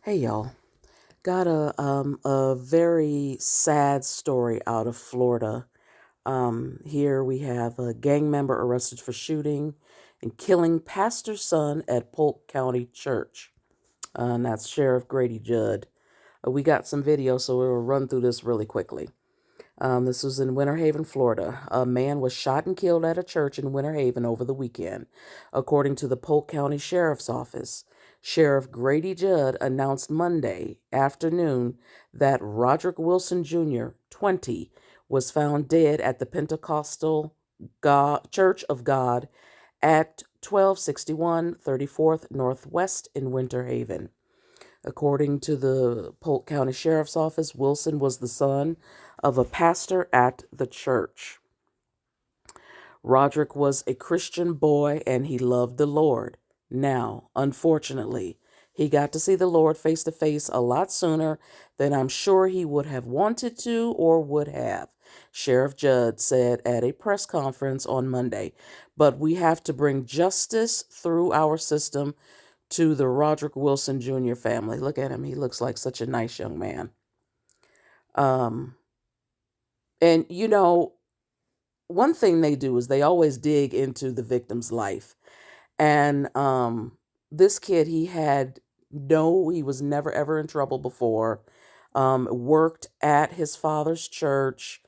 Hey y'all, got a very sad story out of Florida. Here we have a gang member arrested for shooting and killing pastor's son at Polk County Church. And that's Sheriff Grady Judd. We got some video, so we'll run through this really quickly. This was in Winter Haven, Florida. A man was shot and killed at a church in Winter Haven over the weekend, according to the Polk County Sheriff's Office. Sheriff Grady Judd announced Monday afternoon that Roderick Wilson Jr., 20, was found dead at the Pentecostal Church of God at 1261 34th Northwest in Winter Haven. According to the Polk County Sheriff's Office, Wilson was the son of a pastor at the church. Roderick was a Christian boy and he loved the Lord. Now, unfortunately, he got to see the Lord face to face a lot sooner than I'm sure he would have wanted to or would have, Sheriff Judd said at a press conference on Monday. But we have to bring justice through our system to the Roderick Wilson Jr. family. Look at him. He looks like such a nice young man. Um, and one thing they do is they always dig into the victim's life. And this kid, he was never ever in trouble before. Worked at his father's church.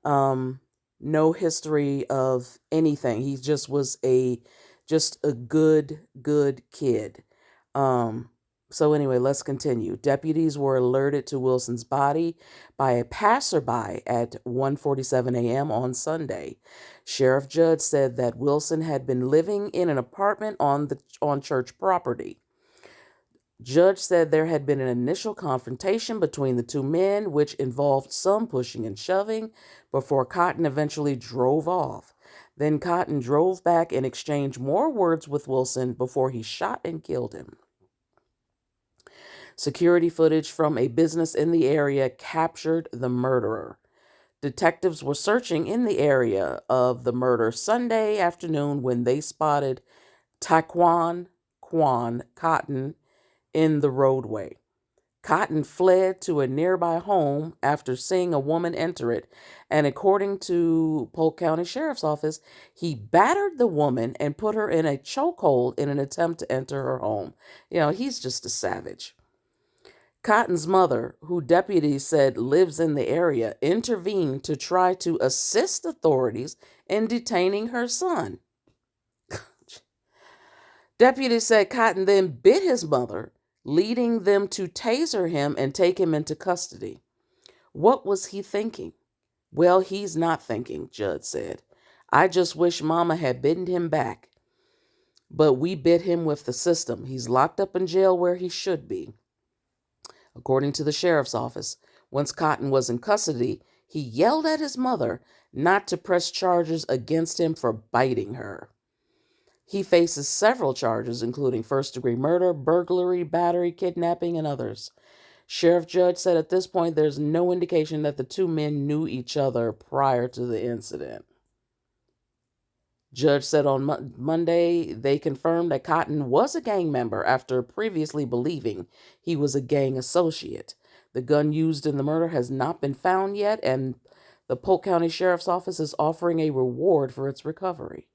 Um, no history of anything. He just a good kid. Um, so anyway, let's continue. Deputies were alerted to Wilson's body by a passerby at 1:47 a.m. on Sunday. Sheriff Judd said that Wilson had been living in an apartment on church property. Judge said there had been an initial confrontation between the two men, which involved some pushing and shoving before Cotton eventually drove off. Then Cotton drove back and exchanged more words with Wilson before he shot and killed him. Security footage from a business in the area captured the murderer. Detectives were searching in the area of the murder Sunday afternoon when they spotted Taquan Quan Cotton in the roadway. Cotton fled to a nearby home after seeing a woman enter it, and according to Polk County Sheriff's Office, he battered the woman and put her in a chokehold in an attempt to enter her home. He's just a savage. Cotton's mother, who deputies said lives in the area, intervened to try to assist authorities in detaining her son. Deputies said Cotton then bit his mother, leading them to taser him and take him into custody. What was he thinking? Well, he's not thinking, Judd said. I just wish Mama had bitten him back. But we bit him with the system. He's locked up in jail where he should be. According to the sheriff's office, once Cotton was in custody, he yelled at his mother not to press charges against him for biting her. He faces several charges, including first-degree murder, burglary, battery, kidnapping, and others. Sheriff Judd said at this point there's no indication that the two men knew each other prior to the incident. Judge said on Monday they confirmed that Cotton was a gang member after previously believing he was a gang associate. The gun used in the murder has not been found yet, and the Polk County Sheriff's Office is offering a reward for its recovery.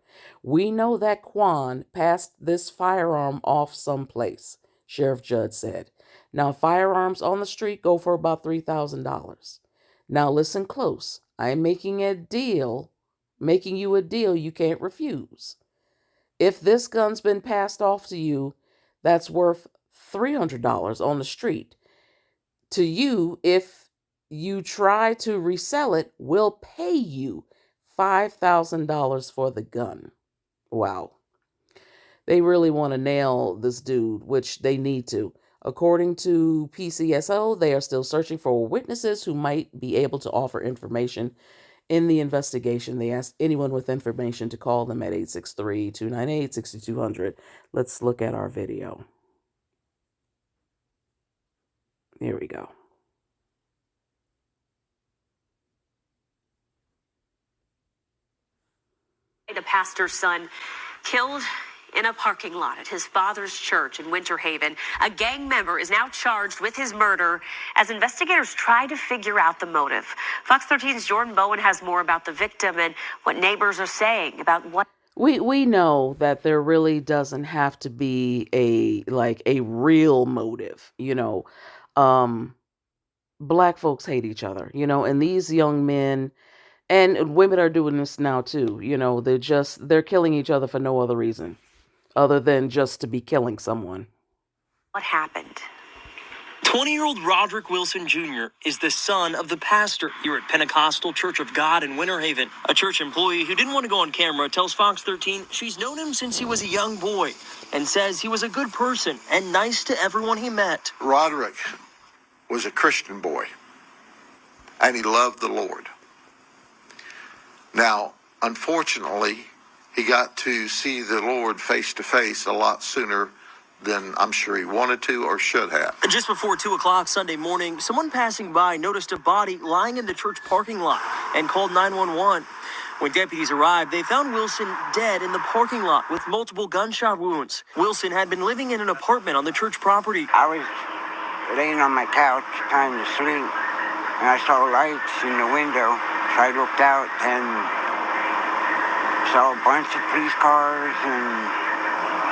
We know that Quan passed this firearm off someplace, Sheriff Judd said. Now, firearms on the street go for about $3,000. Now, listen close. I'm making you a deal you can't refuse. If this gun's been passed off to you, that's worth $300 on the street. To you, if you try to resell it, we'll pay you $5,000 for the gun. Wow. They really want to nail this dude, which they need to. According to PCSO, they are still searching for witnesses who might be able to offer information in the investigation. They asked anyone with information to call them at 863-298-6200. Let's look at our video. Here we go. The pastor's son killed in a parking lot at his father's church in Winter Haven. A gang member is now charged with his murder as investigators try to figure out the motive. Fox 13's Jordan Bowen has more about the victim and what neighbors are saying about what. We know that there really doesn't have to be a real motive, Black folks hate each other, and these young men and women are doing this now too, they're killing each other for no other reason other than just to be killing someone. What happened? 20-year-old Roderick Wilson Jr. is the son of the pastor here at Pentecostal Church of God in Winter Haven. A church employee who didn't want to go on camera tells Fox 13 she's known him since he was a young boy and says he was a good person and nice to everyone he met. Roderick was a Christian boy, and he loved the Lord. Now, unfortunately, he got to see the Lord face to face a lot sooner than I'm sure he wanted to or should have. Just before 2 o'clock Sunday morning, someone passing by noticed a body lying in the church parking lot and called 911. When deputies arrived, they found Wilson dead in the parking lot with multiple gunshot wounds. Wilson had been living in an apartment on the church property. I was laying on my couch trying to sleep, and I saw lights in the window, so I looked out and saw a bunch of police cars and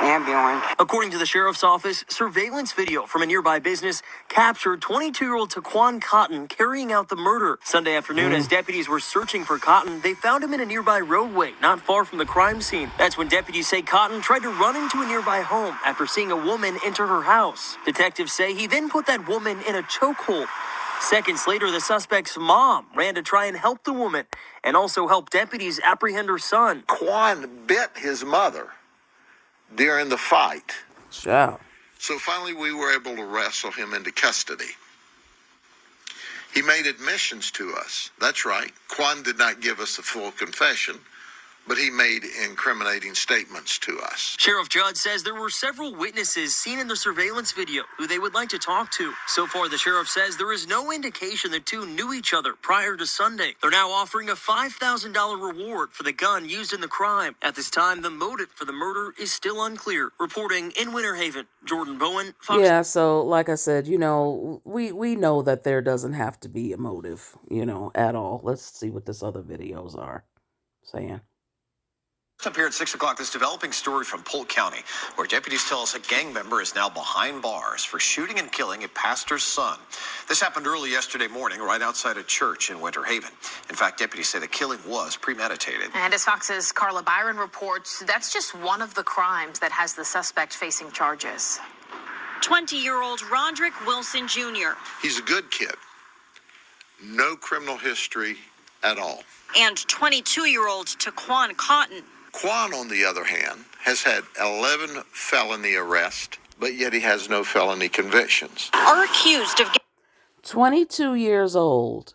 ambulance. According to the sheriff's office, surveillance video from a nearby business captured 22-year-old Taquan Cotton carrying out the murder. Sunday afternoon, as deputies were searching for Cotton, they found him in a nearby roadway not far from the crime scene. That's when deputies say Cotton tried to run into a nearby home after seeing a woman enter her house. Detectives say he then put that woman in a chokehold. Seconds later, the suspect's mom ran to try and help the woman and also help deputies apprehend her son. Quan bit his mother during the fight. Wow. So finally we were able to wrestle him into custody. He made admissions to us. That's right. Quan did not give us a full confession, but he made incriminating statements to us. Sheriff Judd says there were several witnesses seen in the surveillance video who they would like to talk to. So far, the sheriff says there is no indication the two knew each other prior to Sunday. They're now offering a $5,000 reward for the gun used in the crime. At this time, the motive for the murder is still unclear. Reporting in Winter Haven, Jordan Bowen, Fox. Yeah, so like I said, we know that there doesn't have to be a motive, at all. Let's see what this other videos are saying. Up here at 6 o'clock, this developing story from Polk County, where deputies tell us a gang member is now behind bars for shooting and killing a pastor's son. This happened early yesterday morning, right outside a church in Winter Haven. In fact, deputies say the killing was premeditated. And as Fox's Carla Byron reports, that's just one of the crimes that has the suspect facing charges. 20-year-old Roderick Wilson Jr. He's a good kid. No criminal history at all. And 22-year-old Taquan Cotton. Quan, on the other hand, has had 11 felony arrests, but yet he has no felony convictions. Are accused of 22 years old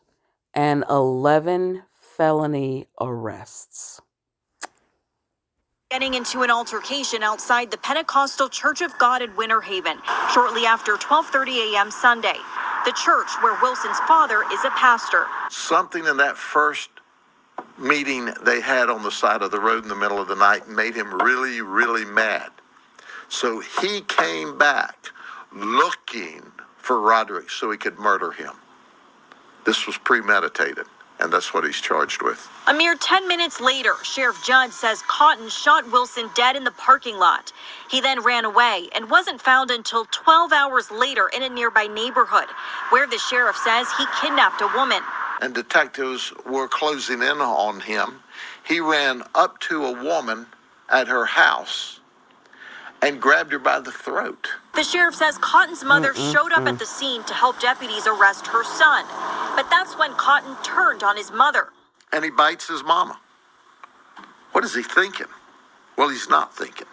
and 11 felony arrests. Getting into an altercation outside the Pentecostal Church of God in Winter Haven shortly after 12:30 a.m. Sunday. The church where Wilson's father is a pastor. Something in that first meeting they had on the side of the road in the middle of the night made him really, really mad. So he came back looking for Roderick so he could murder him. This was premeditated, and that's what he's charged with. A mere 10 minutes later, Sheriff Judd says Cotton shot Wilson dead in the parking lot. He then ran away and wasn't found until 12 hours later in a nearby neighborhood, where the sheriff says he kidnapped a woman. And detectives were closing in on him. He ran up to a woman at her house and grabbed her by the throat. The sheriff says Cotton's mother showed up at the scene to help deputies arrest her son. But that's when Cotton turned on his mother. And he bites his mama. What is he thinking? Well, he's not thinking.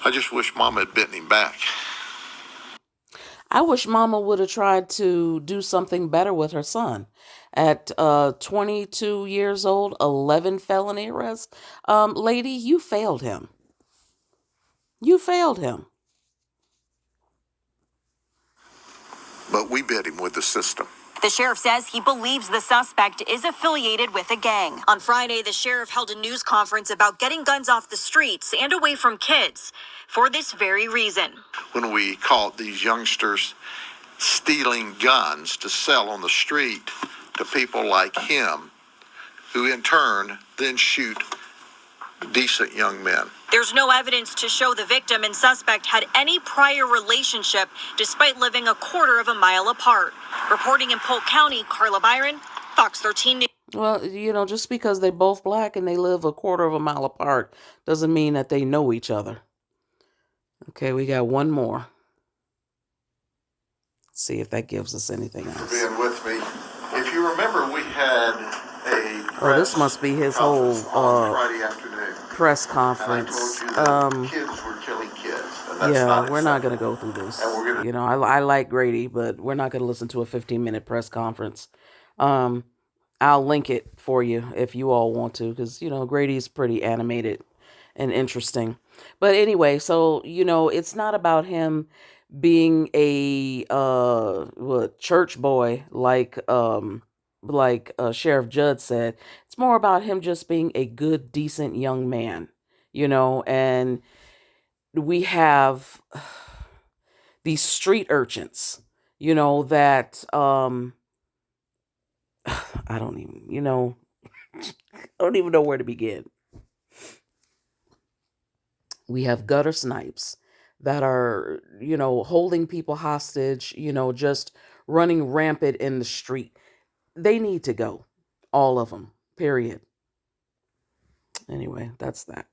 I just wish Mama had bitten him back. I wish Mama would have tried to do something better with her son. At 22 years old, 11 felony arrests. Lady, you failed him. You failed him. But we bit him with the system. The sheriff says he believes the suspect is affiliated with a gang. On Friday, the sheriff held a news conference about getting guns off the streets and away from kids for this very reason. When we caught these youngsters stealing guns to sell on the street to people like him, who in turn then shoot decent young men. There's no evidence to show the victim and suspect had any prior relationship despite living a quarter of a mile apart. Reporting in Polk County, Carla Byron, Fox 13 News. Well, just because they both black and they live a quarter of a mile apart doesn't mean that they know each other. Okay, we got one more. Let's see if that gives us anything else. For being with me. If you remember, we had a this must be his whole on Friday afternoon. Press And I conference. told you that kids were killing kids. And that's We're not going to go through this. And we're gonna- I like Grady, but we're not going to listen to a 15-minute press conference. I'll link it for you if you all want to, because, Grady's pretty animated and interesting. But anyway, so, it's not about him being a church boy like Sheriff Judd said. It's more about him just being a good, decent young man, and we have these street urchins, that I don't even, I don't even know where to begin. We have gutter snipes that are, holding people hostage, just running rampant in the street. They need to go. All of them. Period. Anyway, that's that.